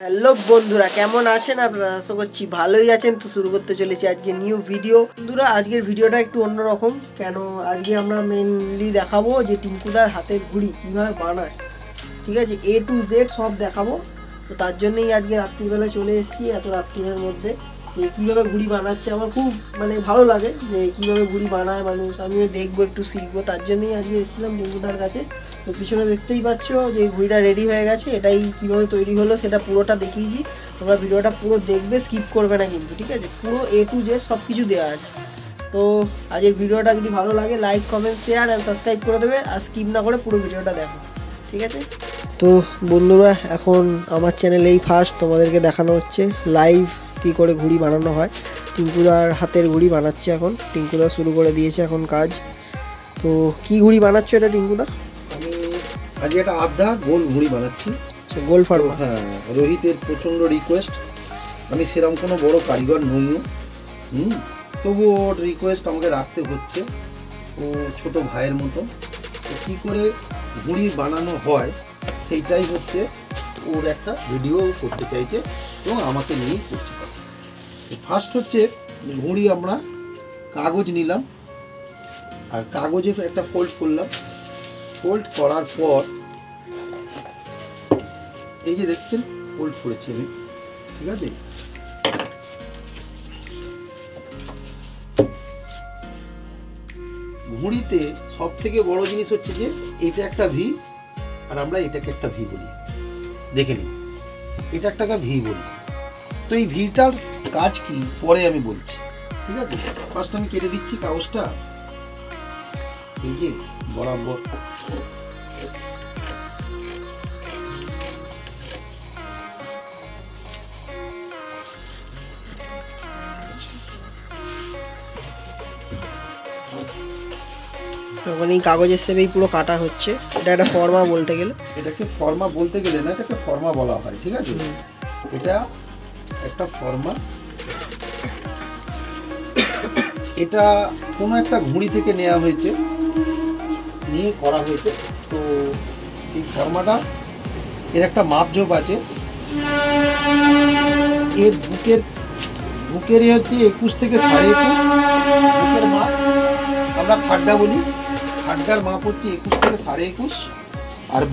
Hello বন্ধুরা, কেমন আছেন আপনারা? আশা করছি ভালোই আছেন। তো শুরু করতে চলেছি আজকে নিউ ভিডিও। বন্ধুরা, আজকের ভিডিওটা একটু অন্যরকম। কেন আজকে আমরা মেনলি দেখাবো যে টিঙ্কুদার হাতের ঘুড়ি কীভাবে বানায়, ঠিক আছে, A to Z সব দেখাবো। তো তার জন্যই আজকে রাত্রিবেলা চলে এসেছি, এত রাত্রির মধ্যে, যে কীভাবে ঘুড়ি বানাচ্ছে। আমার খুব ভালো লাগে যে কীভাবে ঘুড়ি বানায় মানুষ, আমিও দেখবো, একটু শিখবো। তার জন্যই আজকে এসেছিলাম টিঙ্কুদার কাছে। তো পিছনে দেখতেই পাচ্ছ যে ঘুড়িটা রেডি হয়ে গেছে। এটাই কীভাবে তৈরি হলো সেটা পুরোটা দেখিয়েছি। তোমরা ভিডিওটা পুরো দেখবে, স্কিপ করবে না কিন্তু, ঠিক আছে? পুরো A to Z সব কিছু দেওয়া আছে। তো আজকের ভিডিওটা যদি ভালো লাগে like, comment, share and subscribe করে দেবে। আর স্কিপ না করে পুরো ভিডিওটা দেখো, ঠিক আছে? তো বন্ধুরা, এখন আমার চ্যানেলেই ফার্স্ট তোমাদেরকে দেখানো হচ্ছে লাইভ কী করে ঘুড়ি বানানো হয়। টিঙ্কুদার হাতের ঘুড়ি বানাচ্ছে এখন। টিঙ্কুদা শুরু করে দিয়েছে এখন কাজ। তো কি ঘুড়ি বানাচ্ছ এটা টিঙ্কুদা? আমি আজকে একটা আধা গোল ঘুড়ি বানাচ্ছি। গোল ফার্মা। হ্যাঁ, রোহিতের প্রচণ্ড রিকোয়েস্ট। আমি সেরকম কোনো বড় কারিগর নইও, তবু ওর রিকোয়েস্ট আমাকে রাখতে হচ্ছে। ও ছোট ভাইয়ের মতো। তো কী করে ঘুড়ি বানানো হয় সেইটাই হচ্ছে ওর একটা ভিডিও করতে চাইছে এবং আমাকে নিয়েই করতে পারে। ফার্স্ট হচ্ছে ঘুড়ি আমরা কাগজ নিলাম, আর কাগজে একটা ফোল্ড করলাম। ফোল্ড করার পর এই যে দেখছেন ফোল্ড করেছি আমি, ঠিক আছে? ঘুড়িতে সব থেকে বড় জিনিস হচ্ছে যে এটা একটা ভি, আর আমরা এটাকে একটা ভি বলি। দেখে নিন, এটা একটা ভি বলি। তো এই ভিটার কাজ কি পরে আমি বলছি, ঠিক আছে? ফার্স্ট আমি কেটে দিচ্ছি কাগজটা, এই যে বরাবর। তখন এই কাগজের সেবেই পুরো কাটা হচ্ছে। এটা একটা ফর্মা বলতে গেলে। এটাকে ফর্মা বলতে গেলে না, এটাকে ফর্মা বলা হয়, ঠিক আছে? এটা একটা ফর্মা। এটা কোনো একটা ঘুড়ি থেকে নেওয়া হয়েছে, নিয়ে করা হয়েছে। তো সেই ফর্মাটা এর একটা মাপঝোপ আছে। এর বুকের হচ্ছে 21 থেকে 21.5 বুকের মাপ। আমরা খাড্ডা বলি, খাড্ডার মাপ হচ্ছে 21 থেকে 21.5। আর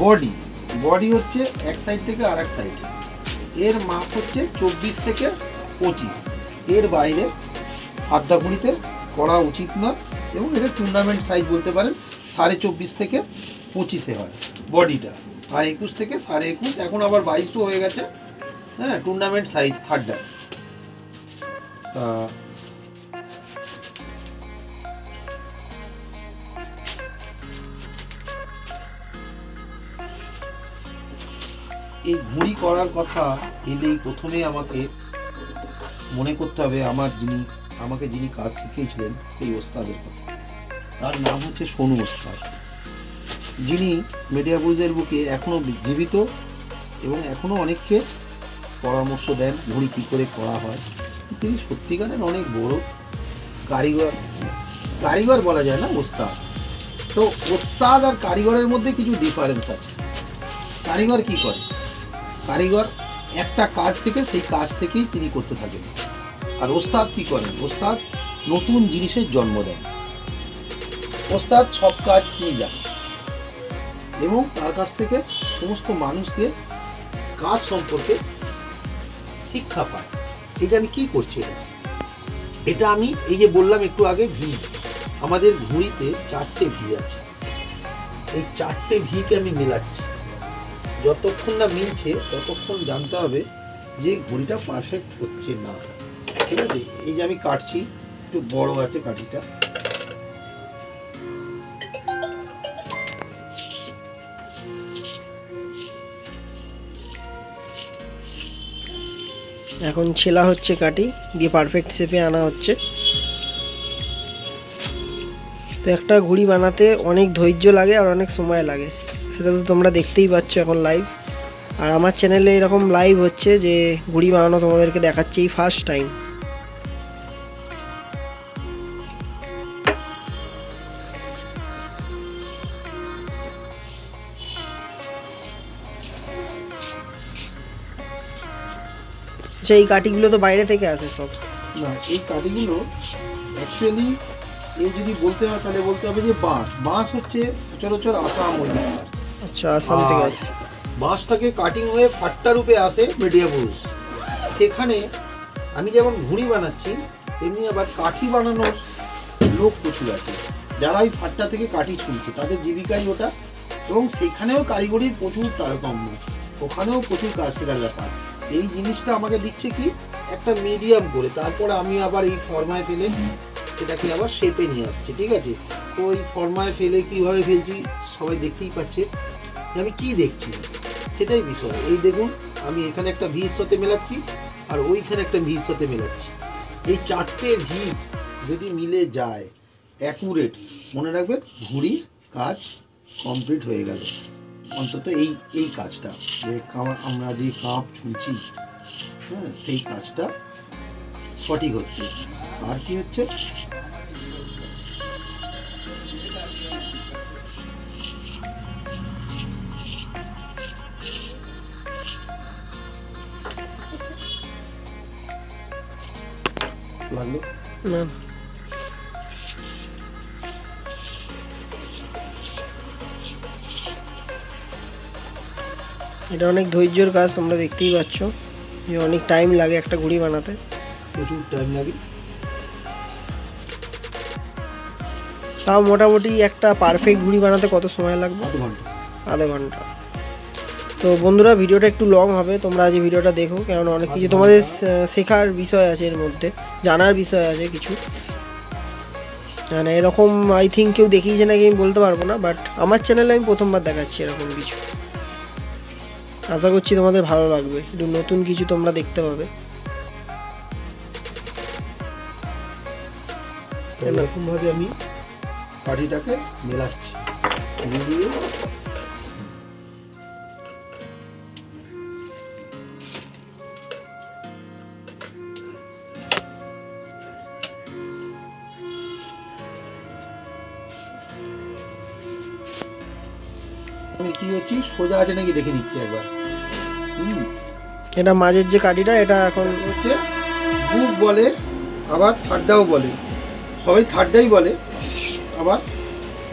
বডি হচ্ছে এক সাইড থেকে আর এক সাইড, এর মাপ হচ্ছে 24 থেকে 25। এর বাইরে আধা ঘুড়িতে করা উচিত না, এবং এটা টুর্নামেন্ট সাইজ বলতে পারেন। 24.5 থেকে 25 হয় বডিটা, আর 21 থেকে 21.5, এখন আবার 22ও হয়ে গেছে। হ্যাঁ, টুর্নামেন্ট সাইজ থার্ডটা। এই ঘুড়ি করার কথা এলেই প্রথমে আমাকে মনে করতে হবে আমাকে যিনি কাজ শিখিয়েছিলেন সেই ওস্তাদের কথা। তার নাম হচ্ছে সোনু ওস্তাদ, যিনি মেডিয়াবুজের বুকে এখনও জীবিত এবং এখনও অনেককে পরামর্শ দেন ঘুড়ি কী করে করা হয়। তিনি সত্যিকারের অনেক বড় কারিগর বলা যায় না, ওস্তাদ। তো ওস্তাদ আর কারিগরের মধ্যে কিছু ডিফারেন্স আছে। কারিগর কি করে? কারিগর একটা কাজ থেকে সেই কাজ থেকেই তিনি করতে থাকেন। আর ওস্তাদ কি করেন? ওস্তাদ নতুন জিনিসের জন্ম দেন। ওস্তাদ সব কাজ তিনি জানেন এবং তার কাছ থেকে সমস্ত মানুষকে কাজ সম্পর্কে শিক্ষা পায়। এই যে আমি কি করছি, এটা আমি এই যে বললাম একটু আগে, ভি। আমাদের ঘুড়িতে 4টে ভি আছে। এই 4টে ভিকে আমি মেলাচ্ছি। যতক্ষণ না মিলছে ততক্ষণ জানতে হবে যে ঘুড়িটা পারফেক্ট হচ্ছে না, ঠিক আছে? এই যে আমি কাটছি, একটু বড় আছে কাঠিটা। এখন ছেলা হচ্ছে কাটি দিয়ে, পারফেক্ট শেপে আনা হচ্ছে। তো একটা ঘুড়ি বানাতে অনেক ধৈর্য লাগে আর অনেক সময় লাগে, সেটা তো তোমরা দেখতেই পাচ্ছ এখন লাইভ। আর আমার চ্যানেলে এরকম লাইভ হচ্ছে যে ঘুড়ি বানানো তোমাদেরকে দেখাচ্ছি এই ফার্স্ট টাইম। আচ্ছা, এই কাঠিগুলো তো বাইরে থেকে আসে সব? না, এই কাঠিগুলো অ্যাকচুয়ালি এই যদি বলতে হয় তাহলে বলতে হবে যে বাঁশ হচ্ছে সচরাচর আসাম ওইদিকে। আচ্ছা, আসাম থেকে আসে। বাঁশটাকে কাটিং হয়ে ফাট্টা রূপে আসে মেডিয়াপুর। সেখানে আমি যেমন ঘুড়ি বানাচ্ছি তেমনি আবার কাঠি বানানোর লোক প্রচুর আছে, যারা এই ফাট্টা থেকে কাঠি ছুলছে, তাদের জীবিকাই ওটা। এবং সেখানেও কারিগরির প্রচুর তারতম্য, ওখানেও প্রচুর কাজ শেখার ব্যাপার। এই জিনিসটা আমাকে দিচ্ছে কি একটা মিডিয়াম করে, তারপরে আমি আবার এই ফর্মায় ফেলে সেটাকে আবার শেপে নিয়ে আসছি। ঠিক আছে, তো এই ফর্মায় ফেলে কীভাবে ফেলছি সবাই দেখতেই পাচ্ছে, আমি কি দেখছি সেটাই বিষয়। এই দেখুন, আমি এখানে একটা ভির সাথে মেলাচ্ছি আর ওইখানে একটা ভির সাথে মেলাচ্ছি। এই চারটে ভি যদি মিলে যায় অ্যাকুরেট, মনে রাখবেন ঘুড়ির কাজ কমপ্লিট হয়ে গেল। অন্তত এই কাজটা যে আমরা যে কাপ ছুলছি, হ্যাঁ, সেই কাজটা সঠিক হচ্ছে। আর কি হচ্ছে, লাগলো না, এটা অনেক ধৈর্যের কাজ, তোমরা দেখতেই পাচ্ছ যে অনেক টাইম লাগে একটা ঘুড়ি বানাতে, প্রচুর টাইম লাগে। তাও মোটামুটি একটা পারফেক্ট ঘুড়ি বানাতে কত সময় লাগবে? আধ ঘন্টা। আধা ঘন্টা। তো বন্ধুরা, ভিডিওটা একটু লং হবে, তোমরা আজ ভিডিওটা দেখো, কারণ অনেক কিছু তোমাদের শেখার বিষয় আছে, এর মধ্যে জানার বিষয় আছে কিছু। মানে এরকম আই থিঙ্ক কেউ দেখিয়েছে নাকি আমি বলতে পারবো না, বাট আমার চ্যানেলে আমি প্রথমবার দেখাচ্ছি এরকম কিছু। আশা করছি তোমাদের ভালো লাগবে, একটু নতুন কিছু তোমরা দেখতে পাবে। এরকমভাবে আমি কাঠিটাকে মেলাচ্ছি, মিলিয়ে আমি কি হচ্ছি সোজা আছে নাকি দেখে নিচ্ছি একবার। এটা মাঝের যে কাঠিটা, এটা এখন হচ্ছে বুক বলে, আবার থার্ডাও বলে, সবাই থার্ডাই বলে, আবার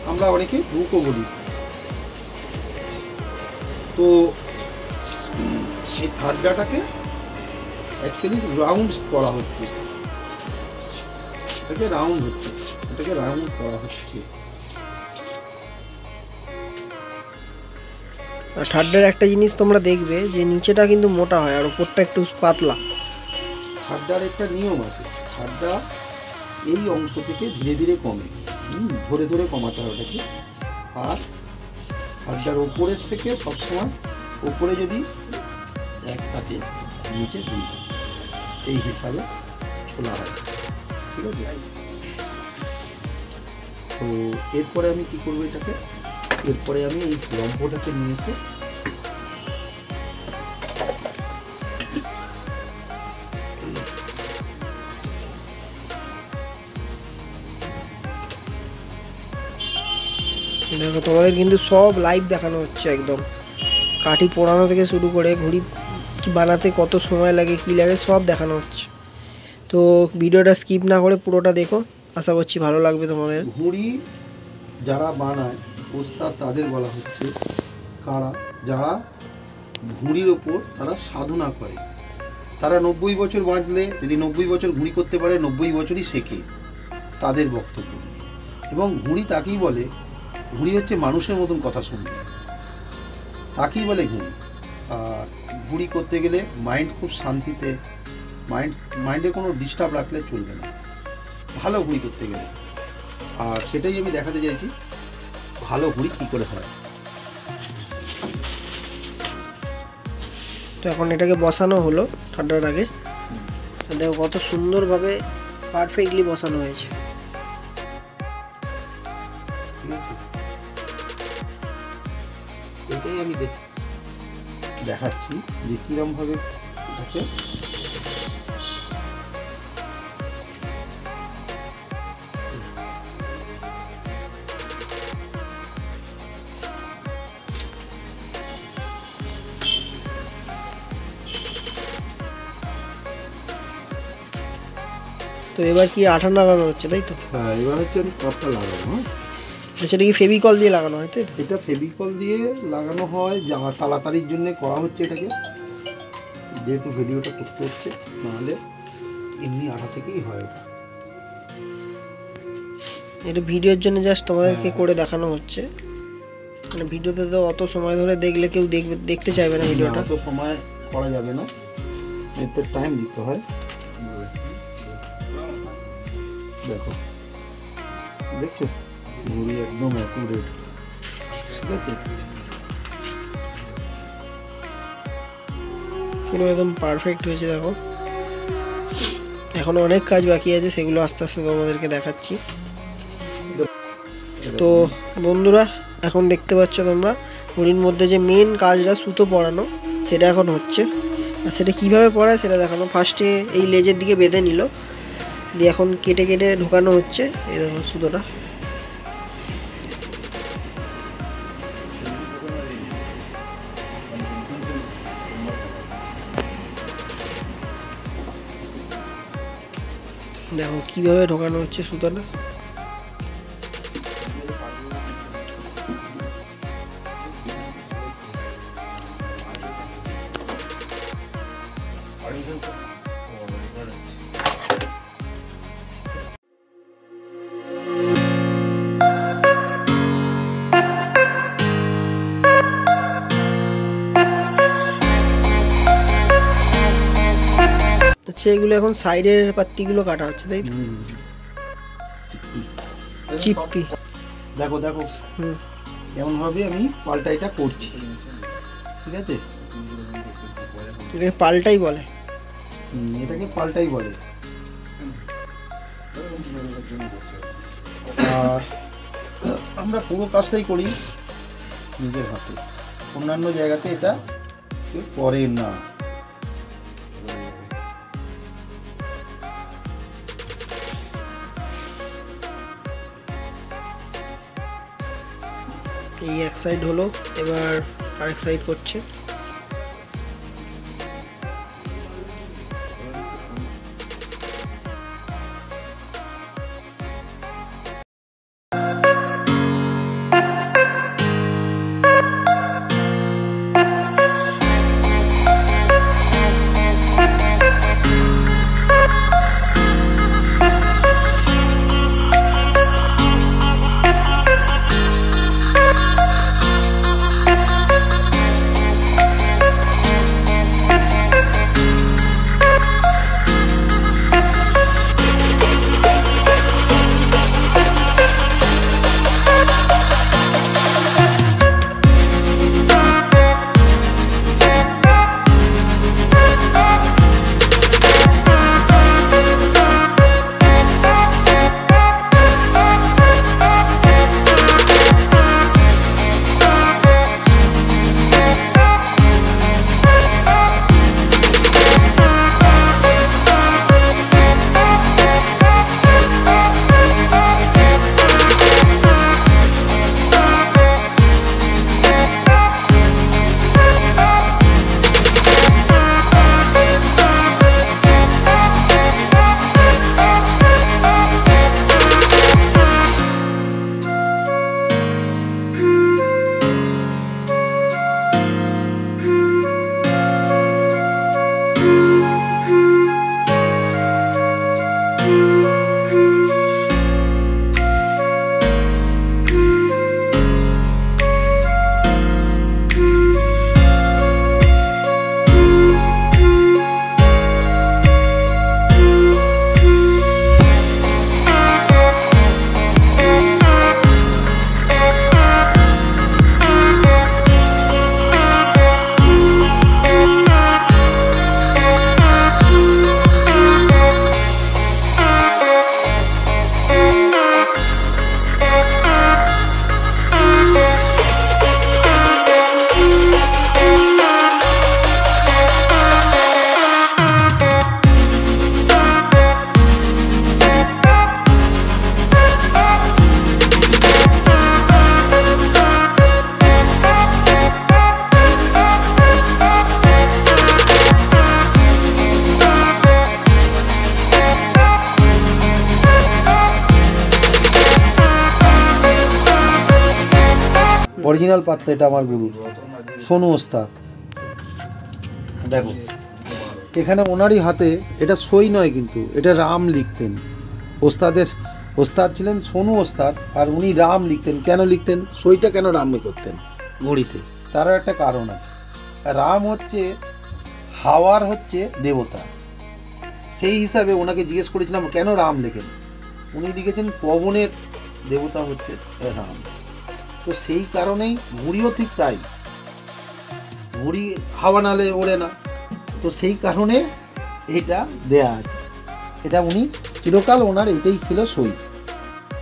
আমরা অনেকে বুকও বলি। তো এই থার্ডাটাকে অ্যাকচুয়ালি রাউন্ড করা হচ্ছে, এটাকে রাউন্ড হচ্ছে, এটাকে রাউন্ড করা হচ্ছে। থার্ডের একটা জিনিস তোমরা দেখবে যে নিচেটা কিন্তু মোটা হয় আর উপরটা একটু পাতলা। থার্ডার একটা নিয়ম আছে, থার্ডা এই অংশ থেকে ধীরে ধীরে কমে, ধরে ধরে কমাতে হবে ওটাকে। আর থার্ডার ওপরের থেকে সবসময় ওপরে যদি এক থাকে নিচে দুই, এই হিসাবে ছোলা হয়। ঠিক আছে, তো এরপরে আমি কি করবো এটাকে, এরপরে আমি এই লম্বটাকে নিয়ে এসে দেখো, তোমাদের কিন্তু সব লাইভ দেখানো হচ্ছে, একদম কাঠি পোড়ানো থেকে শুরু করে ঘুড়ি বানাতে কত সময় লাগে, কি লাগে, সব দেখানো হচ্ছে। তো ভিডিওটা স্কিপ না করে পুরোটা দেখো, আশা করছি ভালো লাগবে তোমাদের। ঘুড়ি যারা বানায় ওস্তাদ তাদের বলা হচ্ছে কারা, যারা ঘুড়ির ওপর তারা সাধনা করে। তারা 90 বছর বাঁচলে যদি 90 বছর ঘুড়ি করতে পারে, 90 বছরই শেখে, তাদের বক্তব্য। এবং ঘুড়ি তাকেই বলে, ঘুড়ি হচ্ছে মানুষের মতন কথা শুনবে, তাকেই বলে ঘুড়ি। আর ঘুড়ি করতে গেলে মাইন্ড খুব শান্তিতে, মাইন্ডে কোনো ডিস্টার্ব রাখলে চলবে না ভালো ঘুড়ি করতে গেলে। আর সেটাই আমি দেখাতে চাইছি ভালো ঘুড়ি কী করে হয়। তো এখন এটাকে বসানো হলো ঠান্ডার আগে, দেখো কত সুন্দরভাবে পারফেক্টলি বসানো হয়েছে। ঠিক আছে, এটাই আমি দেখাচ্ছি যে কিরমভাবে এটাকে তো এবার কি আঠা লাগানো হচ্ছে, তাই তো? হ্যাঁ, এবার হচ্ছে আমি কাপটা লাগাবো। সেটা কি ফেভিকল দিয়ে লাগানো হয়, তাই তো? এটা ফেভিকল দিয়ে লাগানো হয়, যা তাড়াতাড়ির জন্য করা হচ্ছে এটাকে, যেহেতু ভিডিওটা করতে হচ্ছে, নাহলে এমনি আঠা থেকেই হয় এটা। এটা ভিডিওর জন্য জাস্ট তোমাদেরকে করে দেখানো হচ্ছে, মানে ভিডিওতে তো অত সময় ধরে দেখলে কেউ দেখতে চাইবে না ভিডিওটা। অত সময় করা যাবে না, এতে টাইম দিতে হয়। দেখো, দেখছো ঘুড়ি একদম অ্যাকুরেট, ঠিক আছে? পুরো একদম পারফেক্ট হয়েছে। দেখো এখনো অনেক কাজ বাকি আছে, সেগুলো আস্তে আস্তে তোমাদেরকে দেখাচ্ছি। তো বন্ধুরা, এখন দেখতে পাচ্ছ তোমরা ঘুড়ির মধ্যে যে মেন কাজটা সুতো পরানো, সেটা এখন হচ্ছে। আর সেটা কীভাবে পরায় সেটা দেখানো। ফার্স্টে এই লেজের দিকে বেঁধে নিল, দিয়ে এখন কেটে কেটে ঢোকানো হচ্ছে। এই দেখো সুতোটা, দেখো কিভাবে ঢোকানো হচ্ছে সুতোটা। আচ্ছা, এগুলো এখন সাইডের পাত্তিগুলো কাটা হচ্ছে, তাই তো? চিপ্পি। দেখো দেখো কেমন ভাবে আমি পাল্টাইটা করছি, ঠিক আছে? এটাকে পাল্টাই বলে। এটাকে পাল্টাই বলে। আর আমরা পুরো কাজটাই করি নিজের হাতে, অন্যান্য জায়গাতে এটা কেউ করে না। এই এক সাইড হলো, এবার আরেক সাইড করছে। অরিজিনাল পাত্র, এটা আমার গুরু সোনু ওস্তাদ। দেখো এখানে ওনারই হাতে, এটা সই নয় কিন্তু, এটা রাম লিখতেন। ওস্তাদ ছিলেন সোনু ওস্তাদ, আর উনি রাম লিখতেন। কেন লিখতেন? সইটা কেন রামে করতেন ঘড়িতে? তারও একটা কারণ আছে। রাম হচ্ছে হাওয়ার হচ্ছে দেবতা, সেই হিসাবে ওনাকে জিজ্ঞেস করেছিলাম কেন রাম লেখেন, উনি লিখেছেন পবনের দেবতা হচ্ছে রাম। তো সেই কারণেই ঘুড়িও ঠিক তাই, ঘুড়ি হাওয়া নালে ওড়ে না, তো সেই কারণে এটা দেয়া আছে। এটা উনি চিরকাল ওনার এটাই ছিল সই।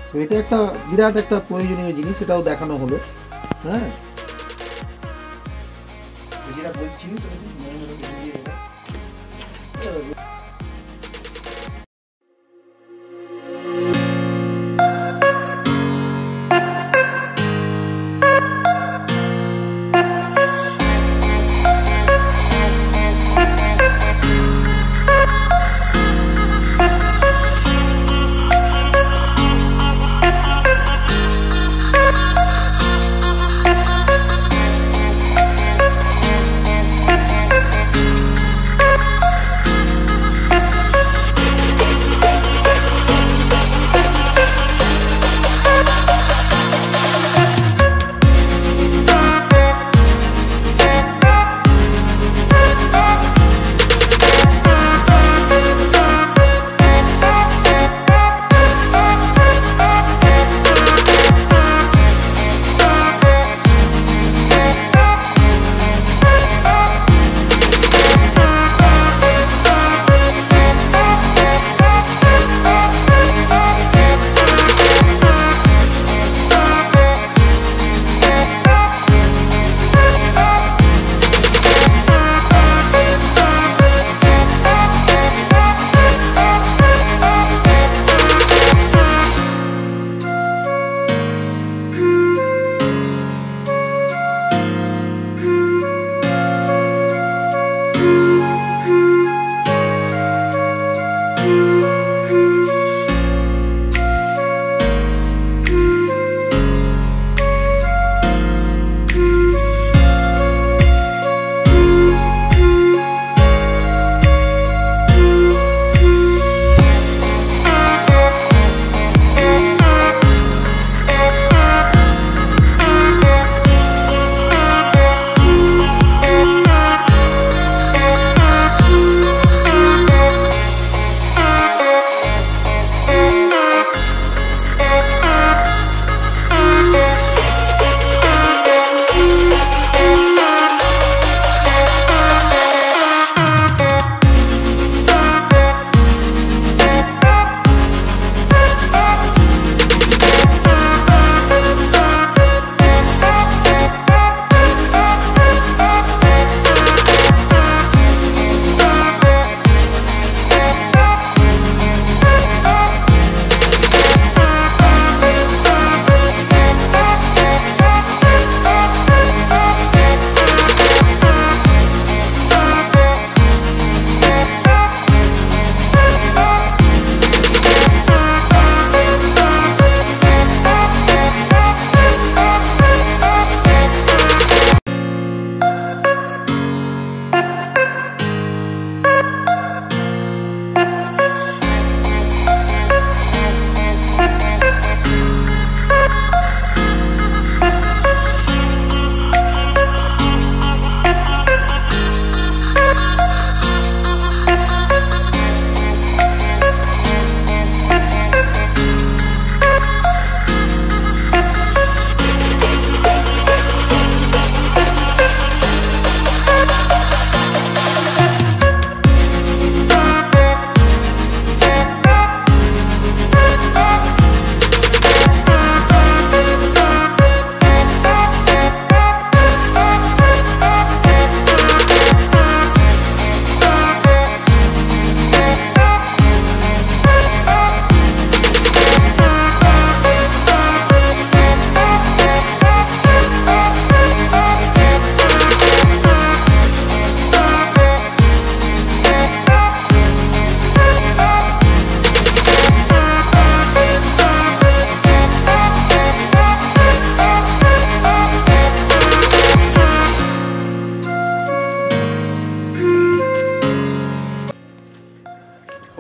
তো এটা একটা বিরাট একটা প্রয়োজনীয় জিনিস, এটাও দেখানো হলো। হ্যাঁ, যেটা বলছি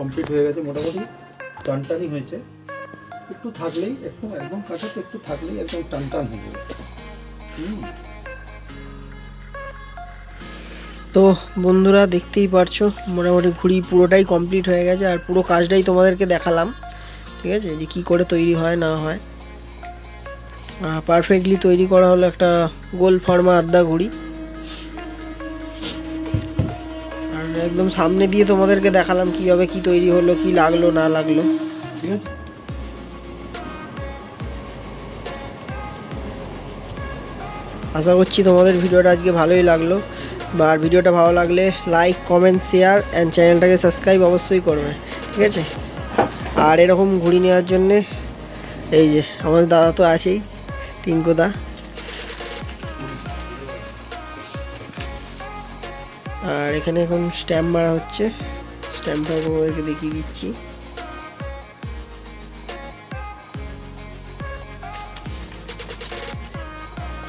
কমপ্লিট হয়ে গেছে, মোটামুটি টানটানি হয়েছে। একটু থাকলেই একদম কাছাতে একটু থাকলেই একদম টান হয়ে যাবে। তো বন্ধুরা দেখতেই পারছো মোটামুটি ঘুড়ি পুরোটাই কমপ্লিট হয়ে গেছে, আর পুরো কাজটাই তোমাদেরকে দেখালাম, ঠিক আছে, যে কি করে তৈরি হয় না হয়। পারফেক্টলি তৈরি করা হলো একটা গোল ফর্মা আদ্যা ঘুড়ি। আর একদম সামনে দিয়ে তোমাদেরকে দেখালাম কীভাবে কি তৈরি হলো, কি লাগলো না লাগলো, ঠিক আছে। আশা করছি তোমাদের ভিডিওটা আজকে ভালোই লাগলো। আর ভিডিওটা ভালো লাগলে লাইক, কমেন্ট, শেয়ার অ্যান্ড চ্যানেলটাকে সাবস্ক্রাইব অবশ্যই করবে, ঠিক আছে। আর এরকম ঘুড়ি নেওয়ার জন্যে এই যে আমাদের দাদা তো আছেই, টিঙ্কুদা। আর এখানে এখন স্ট্যাম্প মারা হচ্ছে, স্ট্যাম্পটা তোমাদেরকে দেখিয়ে দিচ্ছি।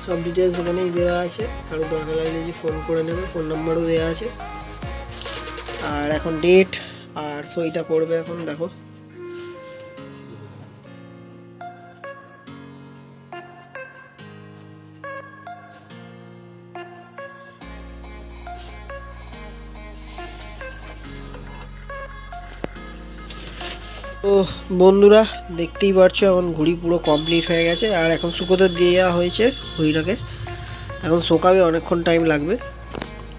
সব ডিটেলস এখানেই দেওয়া আছে, কারো দরকার লাগলে যে ফোন করে নেবে, ফোন নাম্বারও দেওয়া আছে। আর এখন ডেট আর সইটা করবে এখন, দেখো। তো বন্ধুরা দেখতেই পারছো এখন ঘুড়ি পুরো কমপ্লিট হয়ে গেছে, আর এখন শুকোতে দেওয়া হয়েছে ঘুড়িটাকে। এখন শোকাবে, অনেকক্ষণ টাইম লাগবে।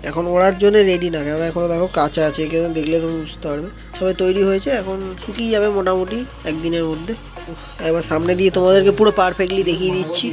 এখন ওড়ার জন্য রেডি না, কেন এখনও দেখো কাঁচা আছে, এখানে দেখলে তুমি বুঝতে পারবে। সবাই তৈরি হয়েছে, এখন শুকিয়ে যাবে মোটামুটি একদিনের মধ্যে। একবার সামনে দিয়ে তোমাদেরকে পুরো পারফেক্টলি দেখিয়ে দিচ্ছি।